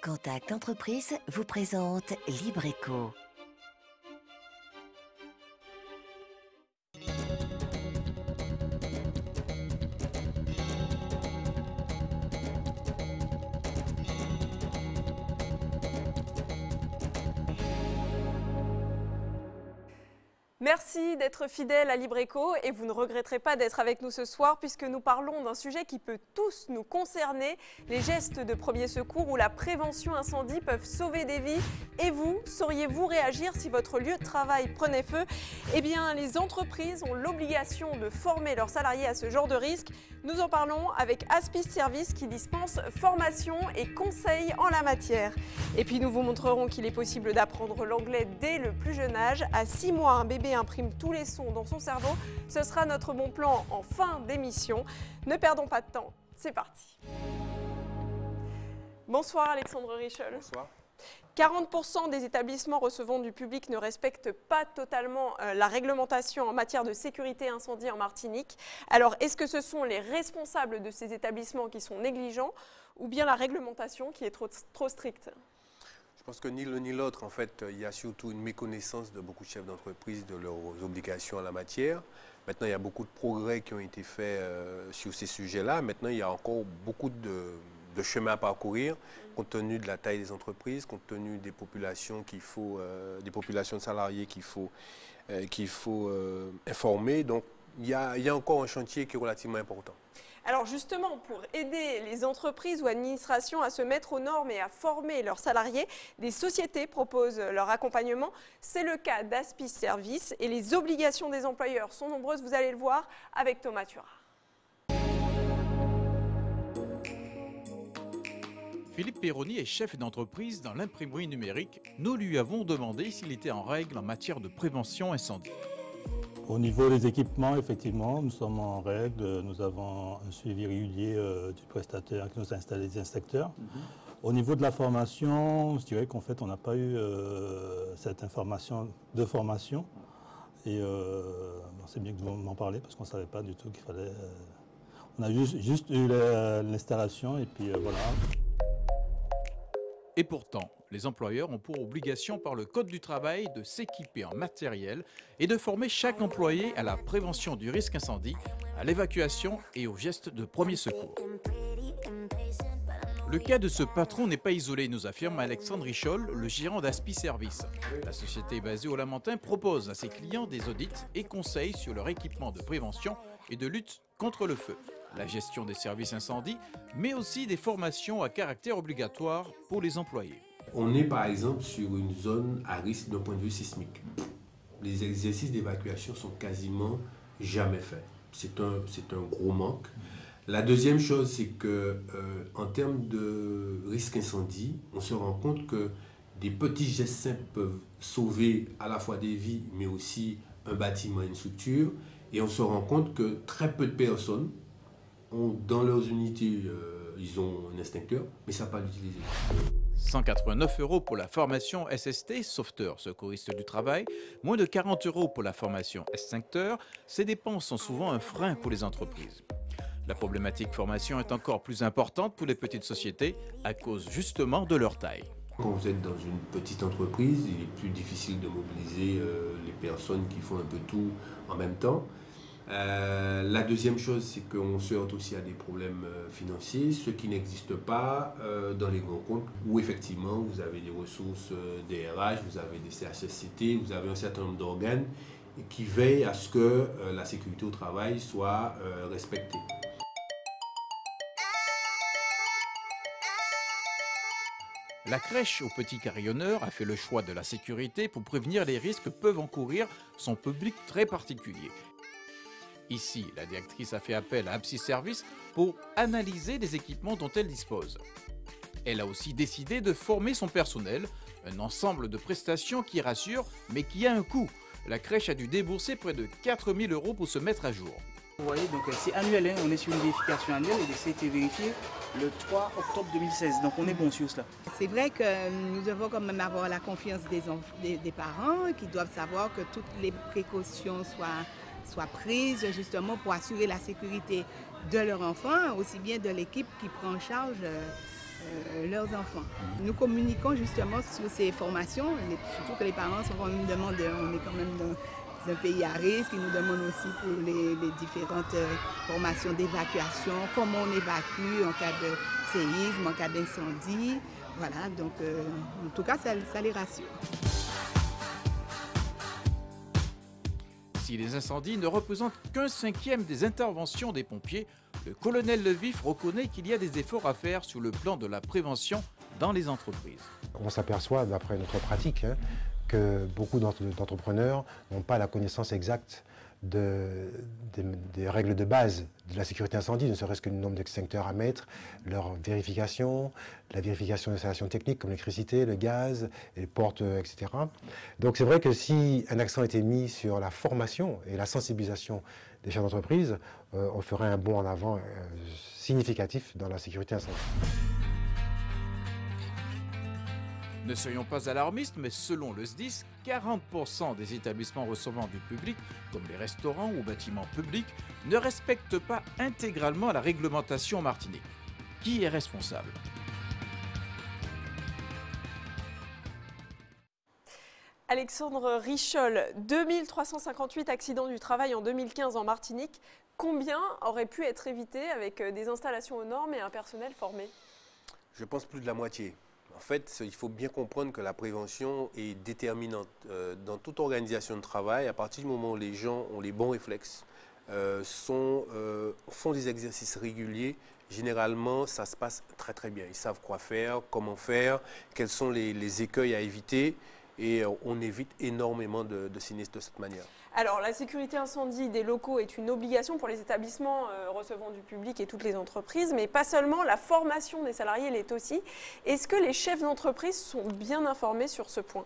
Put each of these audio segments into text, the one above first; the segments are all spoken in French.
Contact Entreprise vous présente Libreco. Merci d'être fidèle à Libreco et vous ne regretterez pas d'être avec nous ce soir puisque nous parlons d'un sujet qui peut tous nous concerner, les gestes de premier secours ou la prévention incendie peuvent sauver des vies. Et vous, sauriez-vous réagir si votre lieu de travail prenait feu? Eh bien, les entreprises ont l'obligation de former leurs salariés à ce genre de risque. Nous en parlons avec Aspis Service qui dispense formation et conseils en la matière. Et puis nous vous montrerons qu'il est possible d'apprendre l'anglais dès le plus jeune âge. À 6 mois, un bébé imprime tous les sons dans son cerveau. Ce sera notre bon plan en fin d'émission. Ne perdons pas de temps, c'est parti. Bonsoir Alexandre Richel. Bonsoir. 40% des établissements recevant du public ne respectent pas totalement la réglementation en matière de sécurité incendie en Martinique. Alors, est-ce que ce sont les responsables de ces établissements qui sont négligents ou bien la réglementation qui est trop stricte ? Je pense que ni l'un ni l'autre, en fait, il y a surtout une méconnaissance de beaucoup de chefs d'entreprise de leurs obligations en la matière. Maintenant, il y a beaucoup de progrès qui ont été faits sur ces sujets-là. Maintenant, il y a encore beaucoup de chemin à parcourir, compte tenu de la taille des entreprises, compte tenu des populations des populations de salariés qu'il faut informer. Donc, il y a encore un chantier qui est relativement important. Alors justement, pour aider les entreprises ou administrations à se mettre aux normes et à former leurs salariés, des sociétés proposent leur accompagnement. C'est le cas d'Aspis Service et les obligations des employeurs sont nombreuses, vous allez le voir avec Thomas Thuard. Philippe Perroni est chef d'entreprise dans l'imprimerie numérique. Nous lui avons demandé s'il était en règle en matière de prévention incendie. Au niveau des équipements, effectivement, nous sommes en règle. Nous avons un suivi régulier du prestataire qui nous a installé des inspecteurs. Au niveau de la formation, je dirais qu'en fait, on n'a pas eu cette information de formation. Et c'est bien que vous m'en parlez parce qu'on ne savait pas du tout qu'il fallait... on a juste eu l'installation et puis voilà. Et pourtant, les employeurs ont pour obligation par le Code du travail de s'équiper en matériel et de former chaque employé à la prévention du risque incendie, à l'évacuation et aux gestes de premier secours. Le cas de ce patron n'est pas isolé, nous affirme Alexandre Richol, le gérant d'Aspis Service. La société basée au Lamentin propose à ses clients des audits et conseils sur leur équipement de prévention et de lutte contre le feu, la gestion des services incendies, mais aussi des formations à caractère obligatoire pour les employés. On est par exemple sur une zone à risque d'un point de vue sismique. Les exercices d'évacuation sont quasiment jamais faits. C'est un gros manque. La deuxième chose, c'est que en termes de risque incendie, on se rend compte que des petits gestes simples peuvent sauver à la fois des vies, mais aussi un bâtiment, une structure. Et on se rend compte que très peu de personnes dans leurs unités, ils ont un extincteur, mais ça ne savent pas l'utiliser. 189 € pour la formation SST, sauveteur secouriste du travail, moins de 40 € pour la formation extincteur. Ces dépenses sont souvent un frein pour les entreprises. La problématique formation est encore plus importante pour les petites sociétés à cause justement de leur taille. Quand vous êtes dans une petite entreprise, il est plus difficile de mobiliser les personnes qui font un peu tout en même temps. La deuxième chose, c'est qu'on se heurte aussi à des problèmes financiers, ce qui n'existe pas dans les grands comptes, où effectivement vous avez des ressources DRH, vous avez des CHSCT, vous avez un certain nombre d'organes qui veillent à ce que la sécurité au travail soit respectée. La crèche aux petits carillonneurs a fait le choix de la sécurité pour prévenir les risques que peuvent encourir son public très particulier. Ici, la directrice a fait appel à Aspis Service pour analyser les équipements dont elle dispose. Elle a aussi décidé de former son personnel, un ensemble de prestations qui rassure, mais qui a un coût. La crèche a dû débourser près de 4 000 € pour se mettre à jour. Vous voyez, donc c'est annuel, hein, on est sur une vérification annuelle et ça a été vérifié le 3 octobre 2016, donc on est bon sur cela. C'est vrai que nous devons quand même avoir la confiance des parents qui doivent savoir que toutes les précautions soient prises justement pour assurer la sécurité de leur enfant, aussi bien de l'équipe qui prend en charge leurs enfants. Nous communiquons justement sur ces formations, surtout que les parents sont quand même demandeurs. On est quand même dans un pays à risque. Ils nous demandent aussi pour les différentes formations d'évacuation, comment on évacue en cas de séisme, en cas d'incendie. Voilà, donc en tout cas, ça les rassure. Si les incendies ne représentent qu'un cinquième des interventions des pompiers, le colonel Levif reconnaît qu'il y a des efforts à faire sur le plan de la prévention dans les entreprises. On s'aperçoit, d'après notre pratique, que beaucoup d'entrepreneurs n'ont pas la connaissance exacte des règles de base de la sécurité incendie, ne serait-ce que le nombre d'extincteurs à mettre, leur vérification, la vérification d'installations techniques comme l'électricité, le gaz, les portes, etc. Donc c'est vrai que si un accent était mis sur la formation et la sensibilisation des chefs d'entreprise, on ferait un bond en avant significatif dans la sécurité incendie. Ne soyons pas alarmistes, mais selon le SDIS, 40% des établissements recevant du public, comme les restaurants ou bâtiments publics, ne respectent pas intégralement la réglementation en Martinique. Qui est responsable ? Alexandre Richol, 2358 accidents du travail en 2015 en Martinique. Combien auraient pu être évités avec des installations aux normes et un personnel formé? Je pense plus de la moitié. En fait, il faut bien comprendre que la prévention est déterminante. Dans toute organisation de travail, à partir du moment où les gens ont les bons réflexes, font des exercices réguliers, généralement, ça se passe très très bien. Ils savent quoi faire, comment faire, quels sont les écueils à éviter, et on évite énormément de sinistres de cette manière. Alors, la sécurité incendie des locaux est une obligation pour les établissements recevant du public et toutes les entreprises, mais pas seulement, la formation des salariés l'est aussi. Est-ce que les chefs d'entreprise sont bien informés sur ce point?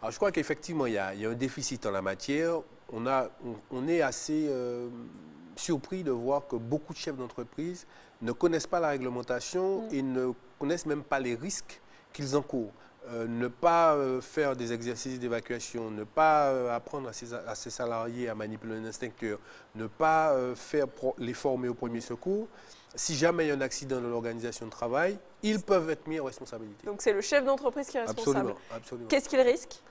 Alors, je crois qu'effectivement, il y a un déficit en la matière. On est assez surpris de voir que beaucoup de chefs d'entreprise ne connaissent pas la réglementation et ne connaissent même pas les risques qu'ils encourent. Ne pas faire des exercices d'évacuation, ne pas apprendre à ses salariés à manipuler un extincteur, ne pas les former au premier secours. Si jamais il y a un accident dans l'organisation de travail, ils peuvent être mis en responsabilité. Donc c'est le chef d'entreprise qui est responsable. Absolument, absolument. Qu'est-ce qu'il risque?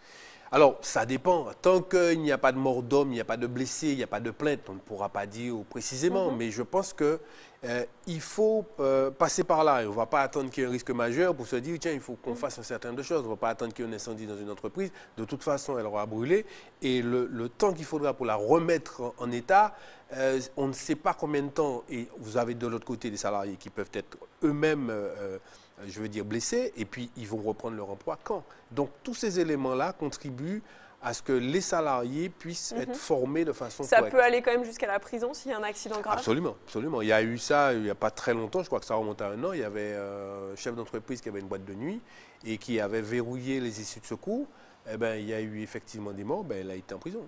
Alors, ça dépend. Tant qu'il n'y a pas de mort d'homme, il n'y a pas de blessés, il n'y a pas de plainte, on ne pourra pas dire précisément. Mais je pense qu'il faut passer par là. On ne va pas attendre qu'il y ait un risque majeur pour se dire, tiens, il faut qu'on fasse un certain nombre de choses. On ne va pas attendre qu'il y ait un incendie dans une entreprise. De toute façon, elle aura brûlé. Et le temps qu'il faudra pour la remettre en état, on ne sait pas combien de temps. Et vous avez de l'autre côté des salariés qui peuvent être eux-mêmes je veux dire blessés, et puis ils vont reprendre leur emploi quand? Donc tous ces éléments-là contribuent à ce que les salariés puissent être formés de façon correcte. Ça peut aller quand même jusqu'à la prison s'il y a un accident grave? Absolument, absolument. Il y a eu ça il n'y a pas très longtemps, je crois que ça remonte à 1 an, il y avait un chef d'entreprise qui avait une boîte de nuit et qui avait verrouillé les issues de secours. Eh ben, il y a eu effectivement des morts, ben, elle a été en prison.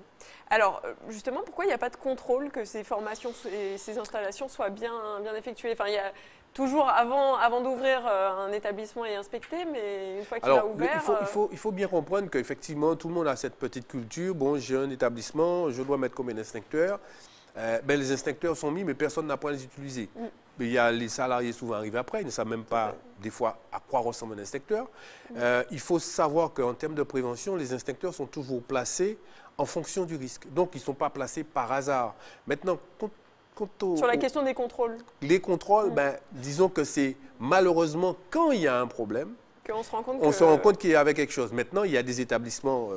Alors, justement, pourquoi il n'y a pas de contrôle que ces formations et ces installations soient bien effectuées? Enfin, il y a toujours, avant d'ouvrir un établissement et inspecter, mais une fois qu'il a ouvert... Il faut bien comprendre qu'effectivement, tout le monde a cette petite culture. Bon, j'ai un établissement, je dois mettre combien d'instincteurs? Ben, les instincteurs sont mis, mais personne n'a pas à les utiliser. Il y a les salariés souvent arrivent après, ils ne savent même pas des fois à quoi ressemble un instincteur. Il faut savoir qu'en termes de prévention, les instincteurs sont toujours placés en fonction du risque. Donc, ils ne sont pas placés par hasard. Maintenant, sur la question des contrôles. Les contrôles, ben, disons que c'est malheureusement quand il y a un problème, qu'on se rend compte on se rend compte qu'il y avait quelque chose. Maintenant, il y a des établissements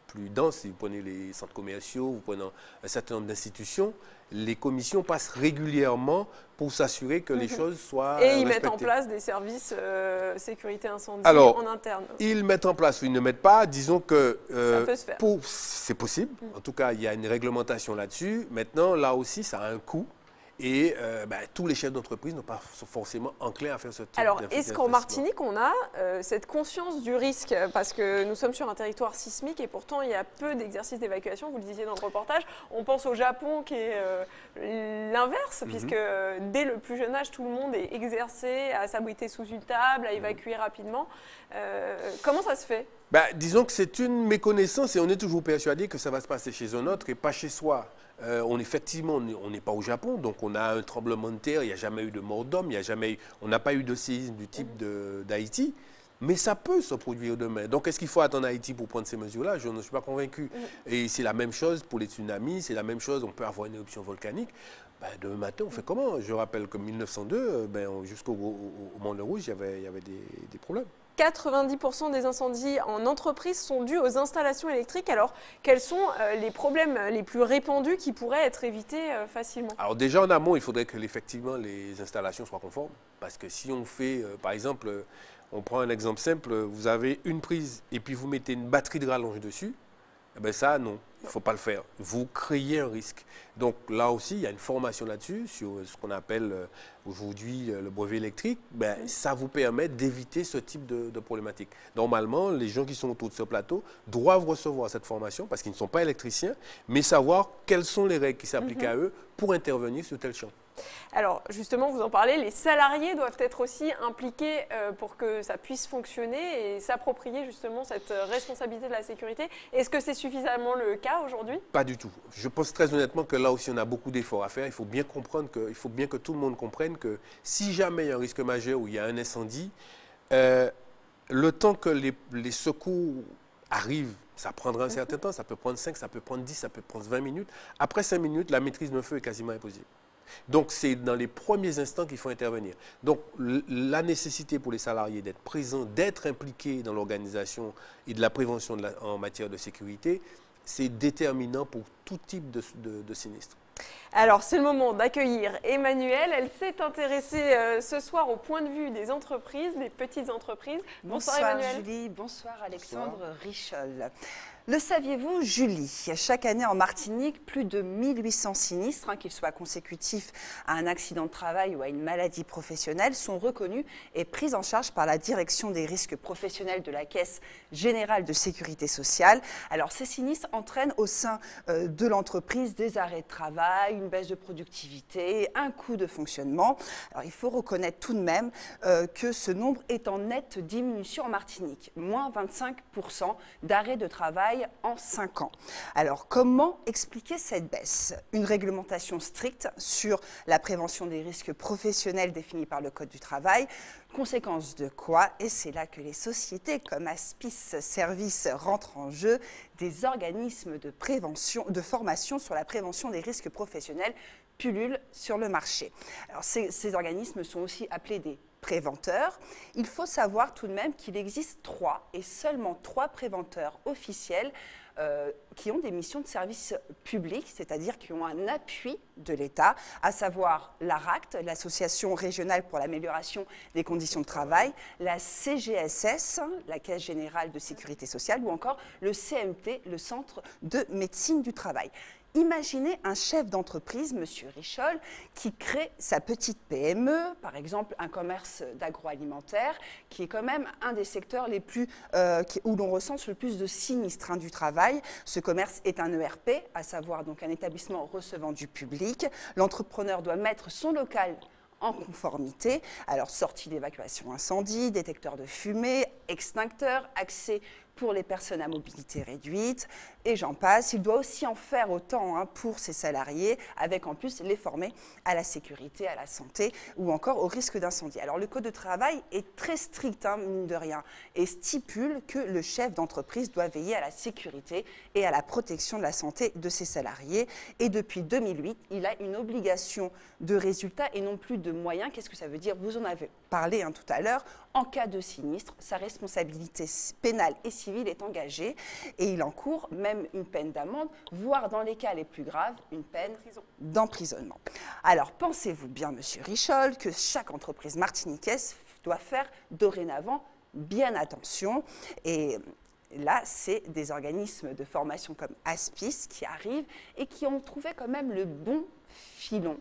plus denses. Si vous prenez les centres commerciaux, vous prenez un certain nombre d'institutions, les commissions passent régulièrement pour s'assurer que les choses soient respectées. Et ils mettent en place des services sécurité incendie en interne. Ils mettent en place ou ils ne mettent pas. Disons que ça peut se faire. C'est possible. En tout cas, il y a une réglementation là-dessus. Maintenant, là aussi, ça a un coût. Et tous les chefs d'entreprise sont pas forcément enclins à faire ce type d'investissement. Alors, est-ce qu'en Martinique, on a cette conscience du risque? Parce que nous sommes sur un territoire sismique et pourtant, il y a peu d'exercices d'évacuation. Vous le disiez dans le reportage. On pense au Japon qui est l'inverse, puisque dès le plus jeune âge, tout le monde est exercé à s'abriter sous une table, à évacuer rapidement. Comment ça se fait? Disons que c'est une méconnaissance et on est toujours persuadé que ça va se passer chez un autre et pas chez soi. Effectivement, on n'est pas au Japon, donc on a un tremblement de terre, il n'y a jamais eu de mort d'homme, on n'a pas eu de séisme du type d'Haïti. Mais ça peut se produire demain. Donc, est-ce qu'il faut attendre Haïti pour prendre ces mesures-là? Je ne suis pas convaincu. Et c'est la même chose pour les tsunamis, c'est la même chose, on peut avoir une éruption volcanique. Ben, demain matin, on fait comment? Je rappelle que 1902, jusqu'au Mont Rouge, il y avait des problèmes. 90% des incendies en entreprise sont dus aux installations électriques. Alors, quels sont les problèmes les plus répandus qui pourraient être évités facilement? Alors déjà, en amont, il faudrait que effectivement les installations soient conformes. Parce que si on fait, par exemple, on prend un exemple simple, vous avez une prise et puis vous mettez une batterie de rallonge dessus, eh bien ça, non, il ne faut pas le faire. Vous créez un risque. Donc là aussi, il y a une formation là-dessus, sur ce qu'on appelle aujourd'hui le brevet électrique. Ça vous permet d'éviter ce type de problématique. Normalement, les gens qui sont autour de ce plateau doivent recevoir cette formation parce qu'ils ne sont pas électriciens, mais savoir quelles sont les règles qui s'appliquent à eux pour intervenir sur tel champ. Alors justement, vous en parlez, les salariés doivent être aussi impliqués pour que ça puisse fonctionner et s'approprier justement cette responsabilité de la sécurité. Est-ce que c'est suffisamment le cas aujourd'hui? Pas du tout. Je pense très honnêtement que là aussi on a beaucoup d'efforts à faire. Il faut bien comprendre il faut bien que tout le monde comprenne que si jamais il y a un risque majeur ou il y a un incendie, le temps que les secours arrivent, ça prendra un certain temps, ça peut prendre 5, ça peut prendre 10, ça peut prendre 20 minutes. Après 5 minutes, la maîtrise d'un feu est quasiment impossible. Donc, c'est dans les premiers instants qu'il faut intervenir. Donc, la nécessité pour les salariés d'être présents, d'être impliqués dans l'organisation et de la prévention en matière de sécurité, c'est déterminant pour tout type de sinistre. Alors, c'est le moment d'accueillir Emmanuelle. Elle s'est intéressée ce soir au point de vue des entreprises, des petites entreprises. Bonsoir Emmanuelle. Julie, bonsoir Alexandre Richol. Le saviez-vous, Julie? Chaque année en Martinique, plus de 1800 sinistres, qu'ils soient consécutifs à un accident de travail ou à une maladie professionnelle, sont reconnus et pris en charge par la Direction des risques professionnels de la Caisse générale de sécurité sociale. Alors, ces sinistres entraînent au sein de l'entreprise des arrêts de travail, une baisse de productivité, un coût de fonctionnement. Alors, il faut reconnaître tout de même que ce nombre est en nette diminution en Martinique, moins 25% d'arrêts de travail en 5 ans. Alors, comment expliquer cette baisse? Une réglementation stricte sur la prévention des risques professionnels définis par le Code du travail. Conséquence de quoi? Et c'est là que les sociétés comme Aspis Services rentrent en jeu, des organismes de prévention, de formation sur la prévention des risques professionnels pullulent sur le marché. Alors, ces organismes sont aussi appelés des préventeurs. Il faut savoir tout de même qu'il existe 3 et seulement 3 préventeurs officiels qui ont des missions de service public, c'est-à-dire qui ont un appui de l'État, à savoir l'ARACT, l'Association régionale pour l'amélioration des conditions de travail, la CGSS, la Caisse générale de sécurité sociale, ou encore le CMT, le Centre de médecine du travail. Imaginez un chef d'entreprise, M. Richol, qui crée sa petite PME, par exemple un commerce d'agroalimentaire, qui est quand même un des secteurs les plus, où l'on recense le plus de sinistres du travail. Ce commerce est un ERP, à savoir donc un établissement recevant du public. L'entrepreneur doit mettre son local en conformité, alors sortie d'évacuation incendie, détecteur de fumée, extincteur, accès pour les personnes à mobilité réduite, et j'en passe. Il doit aussi en faire autant pour ses salariés, avec en plus les former à la sécurité, à la santé ou encore au risque d'incendie. Alors le Code de travail est très strict, mine de rien, et stipule que le chef d'entreprise doit veiller à la sécurité et à la protection de la santé de ses salariés. Et depuis 2008, il a une obligation de résultat et non plus de moyens. Qu'est-ce que ça veut dire? Vous en avez parlé tout à l'heure. En cas de sinistre, sa responsabilité pénale et civile est engagée et il encourt même une peine d'amende, voire dans les cas les plus graves, une peine d'emprisonnement. Alors pensez-vous bien, Monsieur Richol, que chaque entreprise martiniquaise doit faire dorénavant bien attention, et là, c'est des organismes de formation comme Aspis qui arrivent et qui ont trouvé quand même le bon filon.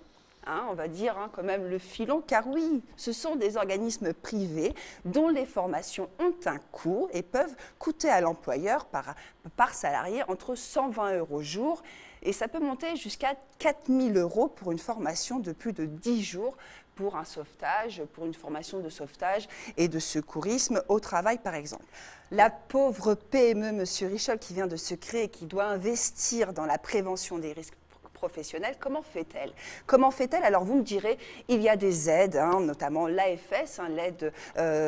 On va dire quand même le filon, car oui, ce sont des organismes privés dont les formations ont un coût et peuvent coûter à l'employeur par salarié entre 120 € jour, et ça peut monter jusqu'à 4 000 € pour une formation de plus de 10 jours pour un sauvetage, pour une formation de sauvetage et de secourisme au travail par exemple. La pauvre PME, Monsieur Richol, qui vient de se créer, qui doit investir dans la prévention des risques professionnelle. Comment fait-elle? Comment fait-elle? Alors vous me direz, il y a des aides, notamment l'AFS, l'aide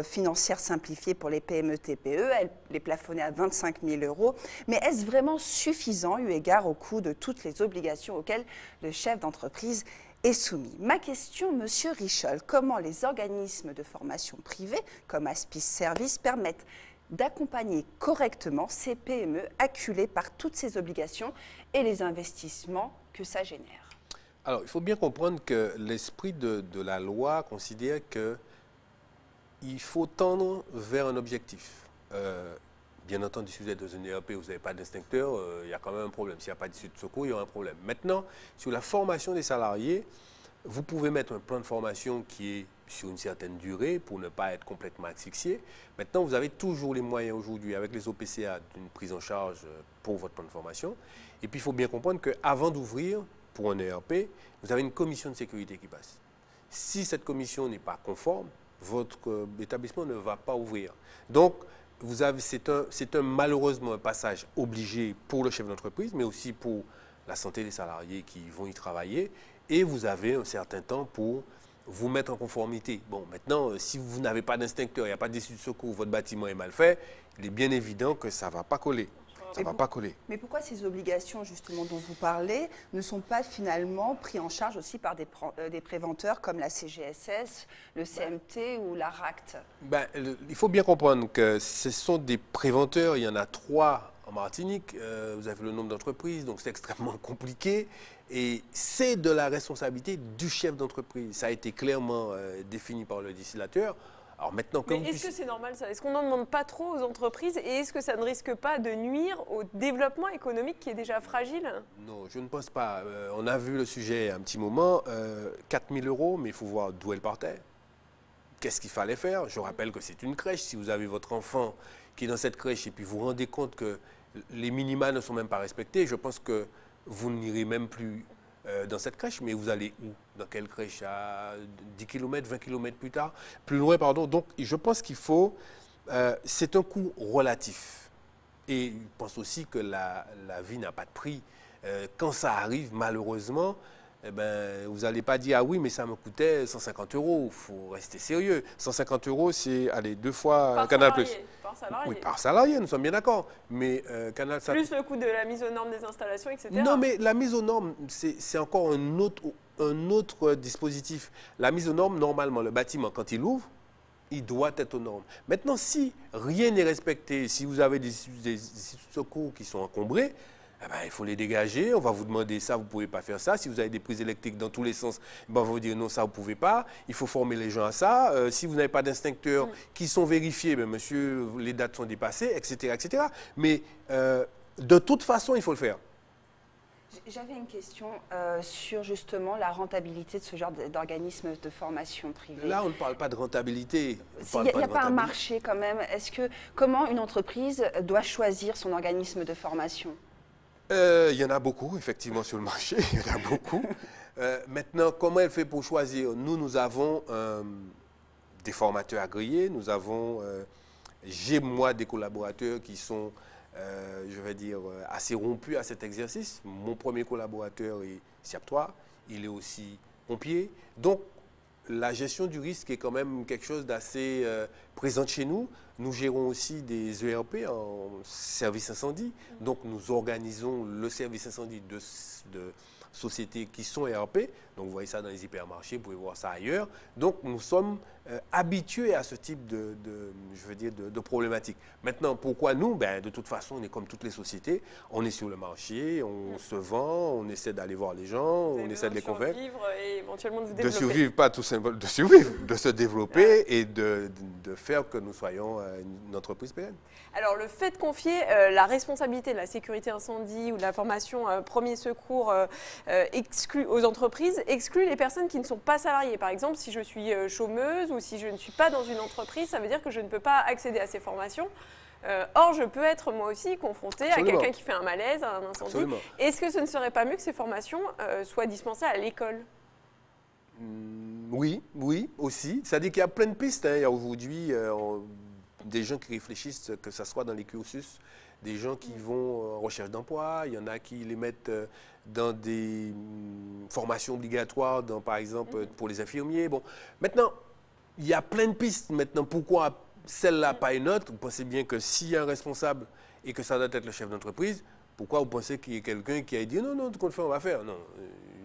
financière simplifiée pour les PME-TPE, elle est plafonnée à 25 000 €. Mais est-ce vraiment suffisant eu égard au coût de toutes les obligations auxquelles le chef d'entreprise est soumis? Ma question, Monsieur Richol, comment les organismes de formation privés, comme Aspis Service, permettent d'accompagner correctement ces PME acculées par toutes ces obligations et les investissements que ça génère? Alors, il faut bien comprendre que l'esprit de la loi considère qu'il faut tendre vers un objectif. Bien entendu, si vous êtes dans une ERP, vous n'avez pas d'instincteur, il y a quand même un problème. S'il n'y a pas d'issue de secours, il y aura un problème. Maintenant, sur la formation des salariés, vous pouvez mettre un plan de formation qui est sur une certaine durée pour ne pas être complètement asphyxié. Maintenant, vous avez toujours les moyens aujourd'hui avec les OPCA d'une prise en charge pour votre plan de formation. Et puis, il faut bien comprendre qu'avant d'ouvrir pour un ERP, vous avez une commission de sécurité qui passe. Si cette commission n'est pas conforme, votre établissement ne va pas ouvrir. Donc, c'est malheureusement un passage obligé pour le chef d'entreprise, mais aussi pour la santé des salariés qui vont y travailler. Et vous avez un certain temps pour vous mettre en conformité. Bon, maintenant, si vous n'avez pas d'instincteur, il n'y a pas d'issue de secours, votre bâtiment est mal fait, il est bien évident que ça ne va pas coller. Ça va pas coller. Mais pourquoi ces obligations, justement, dont vous parlez, ne sont pas finalement prises en charge aussi par des préventeurs comme la CGSS, le CMT ou la RACT? Il faut bien comprendre que ce sont des préventeurs, il y en a 3 en Martinique, vous avez le nombre d'entreprises, donc c'est extrêmement compliqué. Et c'est de la responsabilité du chef d'entreprise. Ça a été clairement défini par le législateur. Alors maintenant, mais est-ce que c'est normal ça? Est-ce qu'on n'en demande pas trop aux entreprises et est-ce que ça ne risque pas de nuire au développement économique qui est déjà fragile? Non, je ne pense pas. On a vu le sujet un petit moment, 4 000 €, mais il faut voir d'où elle partait. Qu'est-ce qu'il fallait faire? Je rappelle que c'est une crèche. Si vous avez votre enfant qui est dans cette crèche et puis vous vous rendez compte que les minima ne sont même pas respectés, je pense que vous n'irez même plus dans cette crèche, mais vous allez où? Dans quelle crèche? À 10 km, 20 km plus loin, pardon. Donc, je pense qu'il faut... c'est un coût relatif. Et je pense aussi que la vie n'a pas de prix. Quand ça arrive, malheureusement, vous n'allez pas dire « Ah oui, mais ça me coûtait 150 €. Il faut rester sérieux. 150 €, c'est, allez, 2 fois Canal+. Par salarié. Oui, par salarié, nous sommes bien d'accord. Mais Canal... Plus le coût de la mise aux normes des installations, etc. Non, mais la mise aux normes, c'est encore un autre dispositif. La mise aux normes, normalement, le bâtiment, quand il ouvre, il doit être aux normes. Maintenant, si rien n'est respecté, si vous avez des secours qui sont encombrés, il faut les dégager, on va vous demander ça, vous ne pouvez pas faire ça. Si vous avez des prises électriques dans tous les sens, on va vous dire non, ça vous ne pouvez pas. Il faut former les gens à ça. Si vous n'avez pas d'instincteurs qui sont vérifiés, monsieur, les dates sont dépassées, etc. etc. Mais de toute façon, il faut le faire. J'avais une question sur justement la rentabilité de ce genre d'organisme de formation privée. Là, on ne parle pas de rentabilité. Il n'y a pas un marché quand même. Comment une entreprise doit choisir son organisme de formation? Il y en a beaucoup, effectivement, sur le marché. Il y en a beaucoup. Maintenant, comment elle fait pour choisir? Nous avons des formateurs agréés. J'ai, moi, des collaborateurs qui sont, je vais dire, assez rompus à cet exercice. Mon premier collaborateur est SIAP3. Il est aussi pompier. Donc, la gestion du risque est quand même quelque chose d'assez présent chez nous. Nous gérons aussi des ERP en service incendie. Donc, nous organisons le service incendie de sociétés qui sont ERP. Donc, vous voyez ça dans les hypermarchés, vous pouvez voir ça ailleurs. Donc, nous sommes habitués à ce type de problématique. Maintenant, pourquoi nous? De toute façon, on est comme toutes les sociétés. On est sur le marché, on se vend, on essaie d'aller voir les gens, on essaie de les convaincre. De survivre et éventuellement de vous développer. De survivre, pas tout simplement de survivre, de se développer et de faire que nous soyons une entreprise pérenne. Alors, le fait de confier la responsabilité de la sécurité incendie ou de la formation premier secours aux entreprises exclut les personnes qui ne sont pas salariées. Par exemple, si je suis chômeuse ou si je ne suis pas dans une entreprise, ça veut dire que je ne peux pas accéder à ces formations. Or, je peux être moi aussi confrontée à quelqu'un qui fait un malaise, à un incendie. Est-ce que ce ne serait pas mieux que ces formations soient dispensées à l'école? Oui, aussi. C'est-à-dire qu'il y a plein de pistes. Aujourd'hui, des gens qui réfléchissent, que ce soit dans les cursus, des gens qui vont en recherche d'emploi, il y en a qui les mettent dans des formations obligatoires, par exemple pour les infirmiers. Bon, maintenant, il y a plein de pistes. Maintenant, pourquoi celle-là, pas une autre? Vous pensez bien que s'il y a un responsable et que ça doit être le chef d'entreprise, pourquoi vous pensez qu'il y ait quelqu'un qui a dit non, tout compte fait, on va faire? Non.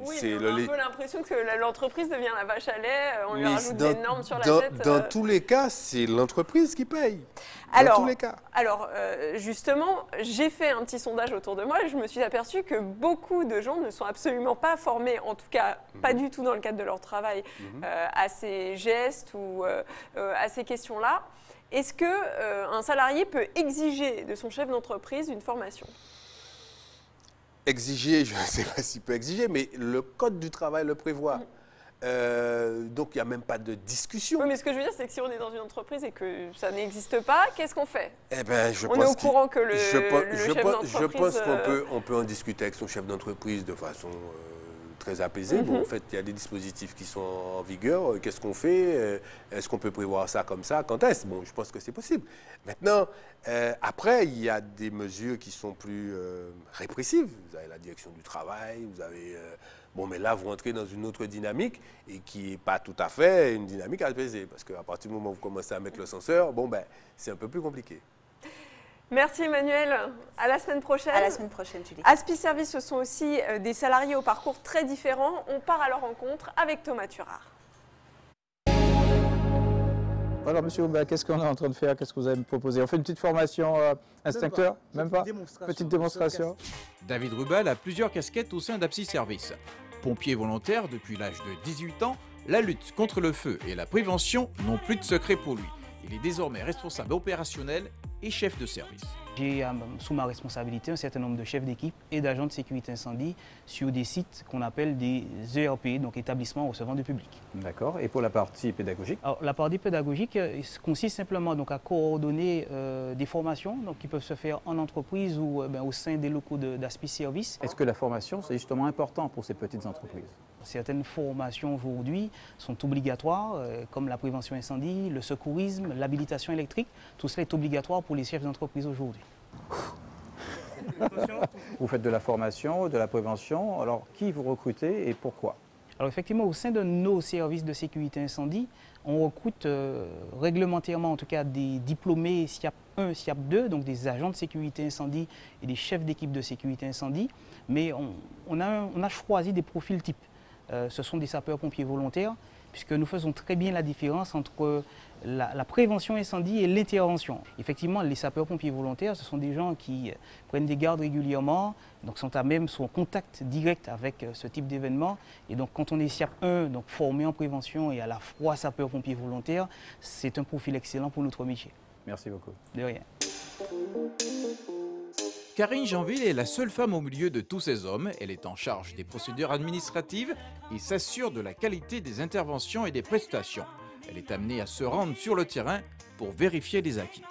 Oui, mais on a un peu l'impression que l'entreprise devient la vache à lait, on lui rajoute des normes sur la tête. Dans tous les cas, c'est l'entreprise qui paye. Dans tous les cas. Alors, justement, j'ai fait un petit sondage autour de moi et je me suis aperçue que beaucoup de gens ne sont absolument pas formés, en tout cas pas du tout dans le cadre de leur travail, à ces gestes ou à ces questions-là. Est-ce qu'un salarié peut exiger de son chef d'entreprise une formation ? Exiger, je ne sais pas s'il peut exiger, mais le code du travail le prévoit. Donc, il n'y a même pas de discussion. Oui, mais ce que je veux dire, c'est que si on est dans une entreprise et que ça n'existe pas, qu'est-ce qu'on fait? On est au courant que le chef d'entreprise... Je pense qu'on peut en discuter avec son chef d'entreprise de façon très apaisée. Bon, en fait, il y a des dispositifs qui sont en vigueur. Qu'est-ce qu'on fait? Est-ce qu'on peut prévoir ça comme ça? Quand est-ce? Bon, je pense que c'est possible. Maintenant, après, il y a des mesures qui sont plus répressives. Vous avez la direction du travail, vous avez... Bon, mais là, vous rentrez dans une autre dynamique et qui n'est pas tout à fait une dynamique apaisée. Parce qu'à partir du moment où vous commencez à mettre le censeur, bon, ben, c'est un peu plus compliqué. Merci Emmanuel. À la semaine prochaine. À la semaine prochaine, Julie. Aspi Service, ce sont aussi des salariés au parcours très différents. On part à leur rencontre avec Thomas Turard. Alors monsieur, qu'est-ce qu'on est en train de faire? Qu'est-ce que vous allez me proposer? On fait une petite formation instincteur? Même pas? Petite démonstration. David Rubal a plusieurs casquettes au sein d'Aspi Service. Pompier volontaire depuis l'âge de 18 ans, la lutte contre le feu et la prévention n'ont plus de secret pour lui. Il est désormais responsable opérationnel et chef de service. J'ai sous ma responsabilité un certain nombre de chefs d'équipe et d'agents de sécurité incendie sur des sites qu'on appelle des ERP, donc établissements recevant du public. D'accord. Et pour la partie pédagogique? Alors, la partie pédagogique consiste simplement donc, à coordonner des formations donc, qui peuvent se faire en entreprise ou au sein des locaux d'Aspi Service. Est-ce que la formation, c'est justement important pour ces petites entreprises? Certaines formations aujourd'hui sont obligatoires, comme la prévention incendie, le secourisme, l'habilitation électrique. Tout cela est obligatoire pour les chefs d'entreprise aujourd'hui. Vous faites de la formation, de la prévention. Alors, qui vous recrutez et pourquoi? Alors effectivement, au sein de nos services de sécurité incendie, on recrute réglementairement, en tout cas, des diplômés SIAP 1, SIAP 2, donc des agents de sécurité incendie et des chefs d'équipe de sécurité incendie. Mais on a choisi des profils types. Ce sont des sapeurs-pompiers volontaires, puisque nous faisons très bien la différence entre la prévention incendie et l'intervention. Effectivement, les sapeurs-pompiers volontaires, ce sont des gens qui prennent des gardes régulièrement, donc sont en contact direct avec ce type d'événement. Et donc, quand on est SIAP 1, donc formé en prévention et à la fois sapeur-pompier volontaire, c'est un profil excellent pour notre métier. Merci beaucoup. De rien. Karine Janville est la seule femme au milieu de tous ces hommes. Elle est en charge des procédures administratives et s'assure de la qualité des interventions et des prestations. Elle est amenée à se rendre sur le terrain pour vérifier les acquis.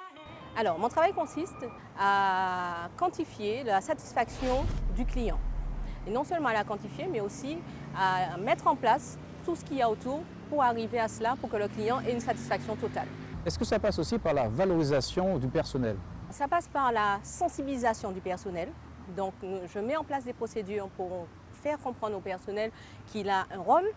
Alors, mon travail consiste à quantifier la satisfaction du client. Et non seulement à la quantifier, mais aussi à mettre en place tout ce qu'il y a autour pour arriver à cela, pour que le client ait une satisfaction totale. Est-ce que ça passe aussi par la valorisation du personnel? Ça passe par la sensibilisation du personnel. Donc, je mets en place des procédures pour faire comprendre au personnel qu'il a un rôle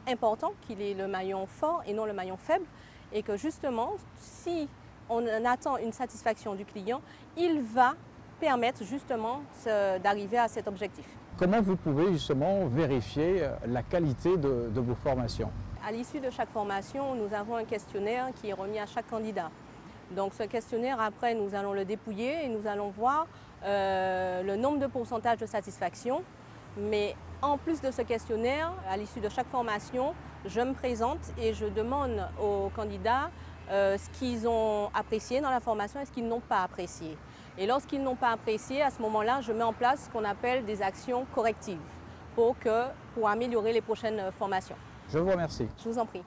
important, qu'il est le maillon fort et non le maillon faible. Et que justement, si on attend une satisfaction du client, il va permettre justement d'arriver à cet objectif. Comment vous pouvez justement vérifier la qualité de vos formations? À l'issue de chaque formation, nous avons un questionnaire qui est remis à chaque candidat. Donc ce questionnaire, après, nous allons le dépouiller et nous allons voir le nombre de pourcentage de satisfaction. Mais en plus de ce questionnaire, à l'issue de chaque formation, je me présente et je demande aux candidats ce qu'ils ont apprécié dans la formation et ce qu'ils n'ont pas apprécié. Et lorsqu'ils n'ont pas apprécié, à ce moment-là, je mets en place ce qu'on appelle des actions correctives pour améliorer les prochaines formations. Je vous remercie. Je vous en prie.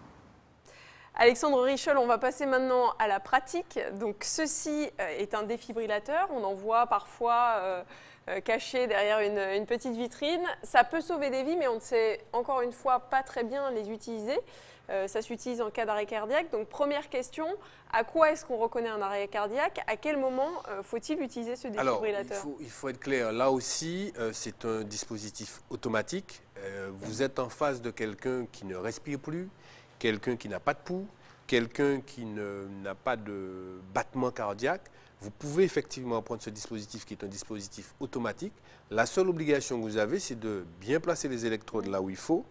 Alexandre Richol, on va passer maintenant à la pratique. Donc ceci est un défibrillateur. On en voit parfois caché derrière une petite vitrine. Ça peut sauver des vies, mais on ne sait encore une fois pas très bien les utiliser. Ça s'utilise en cas d'arrêt cardiaque. Donc première question, à quoi est-ce qu'on reconnaît un arrêt cardiaque? À quel moment faut-il utiliser ce défibrillateur? Alors, il faut être clair. Là aussi, c'est un dispositif automatique. Vous êtes en face de quelqu'un qui ne respire plus, quelqu'un qui n'a pas de pouls, quelqu'un qui n'a pas de battement cardiaque. Vous pouvez effectivement prendre ce dispositif qui est un dispositif automatique. La seule obligation que vous avez, c'est de bien placer les électrodes là où il faut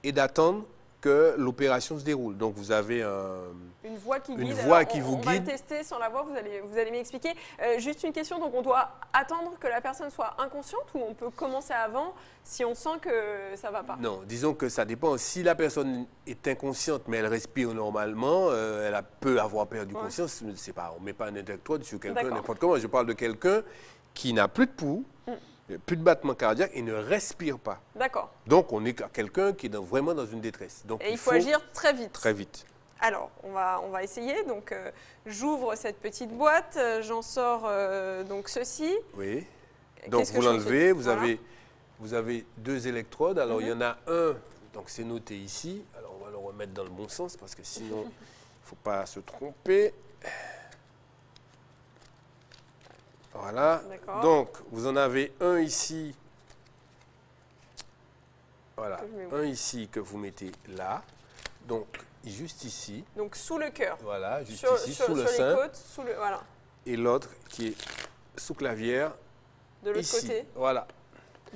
et d'attendre que l'opération se déroule. Donc vous avez une voix qui guide. On va le tester sans la voix, vous allez m'expliquer. Juste une question, donc on doit attendre que la personne soit inconsciente ou on peut commencer avant si on sent que ça ne va pas? Non, disons que ça dépend. Si la personne est inconsciente mais elle respire normalement, elle peut avoir perdu conscience. C'est pas, on ne met pas un électrode sur quelqu'un n'importe comment. Je parle de quelqu'un qui n'a plus de pouls, plus de battement cardiaque et ne respire pas. D'accord. Donc, on est quelqu'un qui est vraiment dans une détresse. Donc, et il faut agir très vite. Très vite. Alors, on va essayer. Donc, j'ouvre cette petite boîte, j'en sors donc ceci. Oui. Donc, vous l'enlevez, vous avez deux électrodes. Alors, il y en a un, donc c'est noté ici. Alors, on va le remettre dans le bon sens parce que sinon, il ne faut pas se tromper. Voilà, donc vous en avez un ici, voilà, un ici que vous mettez là, donc juste ici. Donc sous le cœur. Voilà, juste ici, sous le sein. Les côtes, voilà. Et l'autre qui est sous clavière. De l'autre côté. Voilà.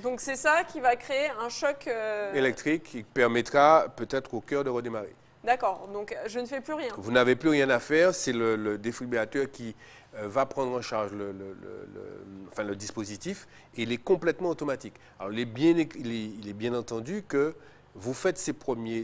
Donc c'est ça qui va créer un choc électrique qui permettra peut-être au cœur de redémarrer. D'accord, donc je ne fais plus rien. Vous n'avez plus rien à faire, c'est le défibrillateur qui va prendre en charge le dispositif et il est complètement automatique. Alors il est bien entendu que vous faites ces premiers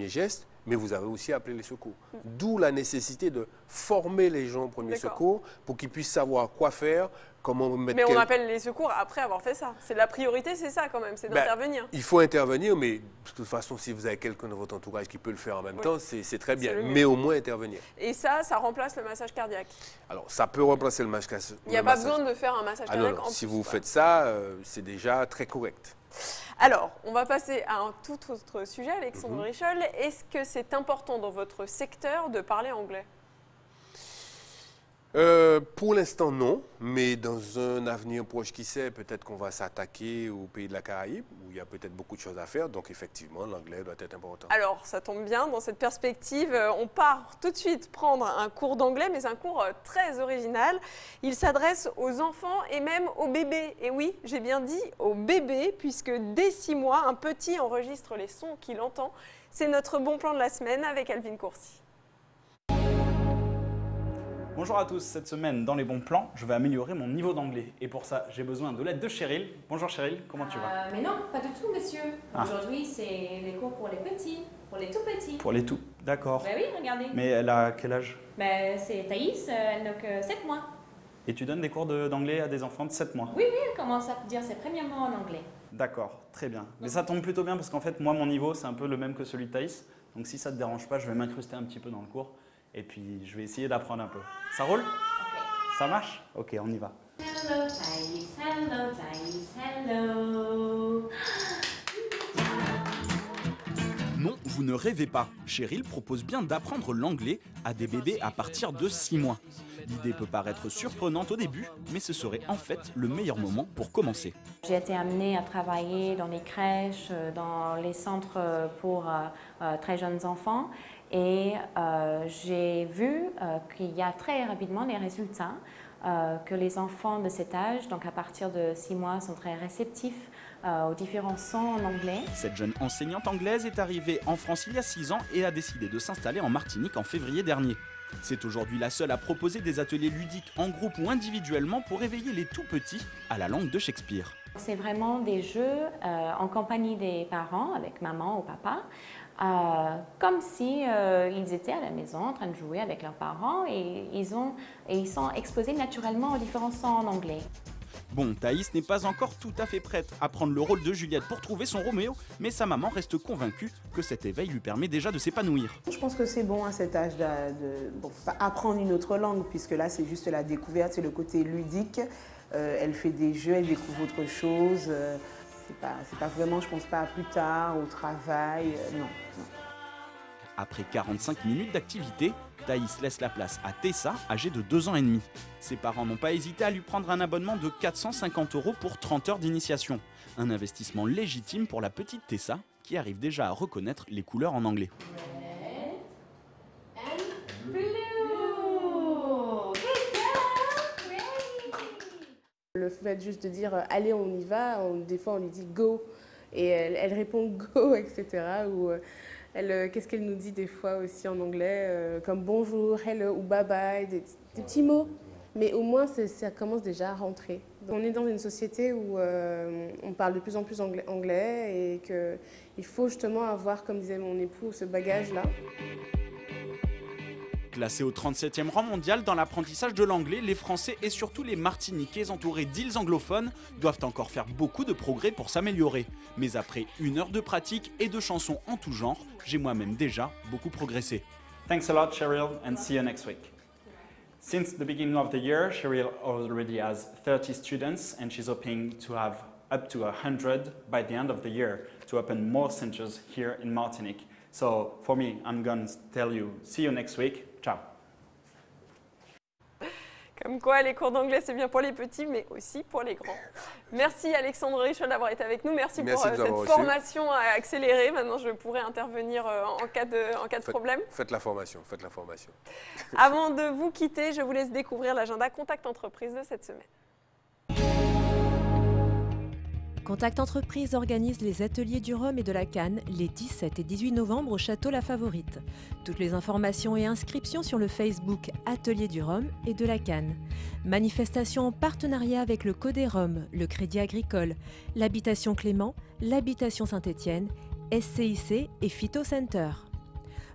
gestes, mais vous avez aussi appelé les secours. D'où la nécessité de former les gens au premier secours pour qu'ils puissent savoir quoi faire, comment mettre... Mais on appelle les secours après avoir fait ça. La priorité, c'est ça quand même, c'est d'intervenir. Il faut intervenir, mais de toute façon, si vous avez quelqu'un dans votre entourage qui peut le faire en même temps, c'est très bien. Mais au moins intervenir. Et ça remplace le massage cardiaque? Alors, ça peut remplacer le massage cardiaque. Il n'y a pas besoin de faire un massage cardiaque en plus. Si vous faites ça, c'est déjà très correct. Alors, on va passer à un tout autre sujet, Alexandre Richol. Est-ce que c'est important dans votre secteur de parler anglais? Pour l'instant, non. Mais dans un avenir proche, qui sait, peut-être qu'on va s'attaquer au pays de la Caraïbe, où il y a peut-être beaucoup de choses à faire. Donc, effectivement, l'anglais doit être important. Alors, ça tombe bien. Dans cette perspective, on part tout de suite prendre un cours d'anglais, mais un cours très original. Il s'adresse aux enfants et même aux bébés. Et oui, j'ai bien dit aux bébés, puisque dès 6 mois, un petit enregistre les sons qu'il entend. C'est notre bon plan de la semaine avec Alvin Courcy. Bonjour à tous, cette semaine dans les bons plans, je vais améliorer mon niveau d'anglais. Et pour ça, j'ai besoin de l'aide de Cheryl. Bonjour Cheryl, comment tu vas? Mais non, pas du tout monsieur. Aujourd'hui, c'est les cours pour les petits, pour les tout petits. Pour les tout, d'accord. Ben oui, regardez. Mais elle a quel âge? Ben c'est Thaïs, elle n'a que 7 mois. Et tu donnes des cours d'anglais à des enfants de 7 mois? Oui, elle commence à dire ses premiers mots en anglais. D'accord, très bien. Mais ça tombe plutôt bien parce qu'en fait, moi, mon niveau, c'est un peu le même que celui de Thaïs. Donc si ça ne te dérange pas, je vais m'incruster un petit peu dans le cours. Et puis, je vais essayer d'apprendre un peu. Ça roule? Ok. Ça marche? Ok, on y va. Hello, Thaïs, hello, Thaïs, hello. Non, vous ne rêvez pas. Cheryl propose bien d'apprendre l'anglais à des bébés à partir de 6 mois. L'idée peut paraître surprenante au début, mais ce serait en fait le meilleur moment pour commencer. J'ai été amenée à travailler dans les crèches, dans les centres pour très jeunes enfants. Et j'ai vu qu'il y a très rapidement des résultats, que les enfants de cet âge, donc à partir de 6 mois, sont très réceptifs aux différents sons en anglais. Cette jeune enseignante anglaise est arrivée en France il y a 6 ans et a décidé de s'installer en Martinique en février dernier. C'est aujourd'hui la seule à proposer des ateliers ludiques en groupe ou individuellement pour éveiller les tout-petits à la langue de Shakespeare. C'est vraiment des jeux en compagnie des parents, avec maman ou papa, comme si ils étaient à la maison en train de jouer avec leurs parents et ils sont exposés naturellement aux différents sons en anglais. Bon, Thaïs n'est pas encore tout à fait prête à prendre le rôle de Juliette pour trouver son Roméo, mais sa maman reste convaincue que cet éveil lui permet déjà de s'épanouir. Je pense que c'est bon à cet âge apprendre une autre langue, puisque là c'est juste la découverte, c'est le côté ludique. Elle fait des jeux, elle découvre autre chose. C'est pas vraiment, je pense pas à plus tard, au travail, non. Après 45 minutes d'activité, Thaïs laisse la place à Tessa, âgée de 2 ans et demi. Ses parents n'ont pas hésité à lui prendre un abonnement de 450 € pour 30 heures d'initiation. Un investissement légitime pour la petite Tessa, qui arrive déjà à reconnaître les couleurs en anglais. Le fait juste de dire « allez, on y va », des fois on lui dit « go » et elle répond « go », etc. Ou qu'est-ce qu'elle nous dit des fois aussi en anglais, comme « bonjour »,« hello » ou « bye bye », des petits mots. Mais au moins, ça commence déjà à rentrer. Donc, on est dans une société où on parle de plus en plus anglais et qu'il faut justement avoir, comme disait mon époux, ce bagage-là. Classés au 37e rang mondial dans l'apprentissage de l'anglais, les Français et surtout les Martiniquais entourés d'îles anglophones doivent encore faire beaucoup de progrès pour s'améliorer. Mais après 1 heure de pratique et de chansons en tout genre, j'ai moi-même déjà beaucoup progressé. Thanks a lot, Cheryl, and see you next week. Since the beginning of the year, Cheryl already has 30 students and she's hoping to have up to 100 by the end of the year to open more centers here in Martinique. So for me, I'm going to tell you, see you next week. Ciao. Comme quoi, les cours d'anglais, c'est bien pour les petits, mais aussi pour les grands. Merci Alexandre Richol d'avoir été avec nous. Merci pour cette formation accélérée. Maintenant, je pourrai intervenir en cas de problème. Faites la formation, faites la formation. Avant de vous quitter, je vous laisse découvrir l'agenda Contact Entreprise de cette semaine. Contact Entreprise organise les ateliers du Rhum et de la Canne les 17 et 18 novembre au Château La Favorite. Toutes les informations et inscriptions sur le Facebook Atelier du Rhum et de la Canne. Manifestation en partenariat avec le Codé Rhum, le Crédit Agricole, l'Habitation Clément, l'Habitation Saint-Étienne, SCIC et Phyto Center.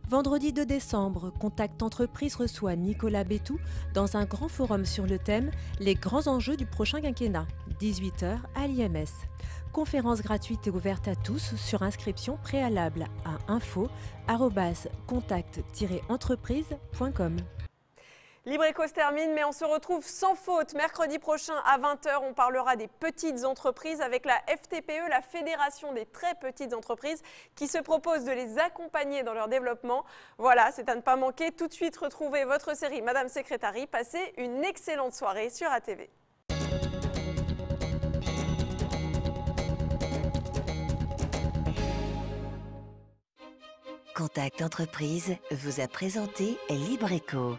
Vendredi 2 décembre, Contact Entreprise reçoit Nicolas Bétou dans un grand forum sur le thème « Les grands enjeux du prochain quinquennat », 18h à l'IMS. Conférence gratuite et ouverte à tous sur inscription préalable à info@contact-entreprise.com. Libreco se termine, mais on se retrouve sans faute mercredi prochain à 20h. On parlera des petites entreprises avec la FTPE, la Fédération des très petites entreprises, qui se propose de les accompagner dans leur développement. Voilà, c'est à ne pas manquer. Tout de suite, retrouvez votre série Madame Secrétari. Passez une excellente soirée sur ATV. Contact Entreprise vous a présenté Libreco.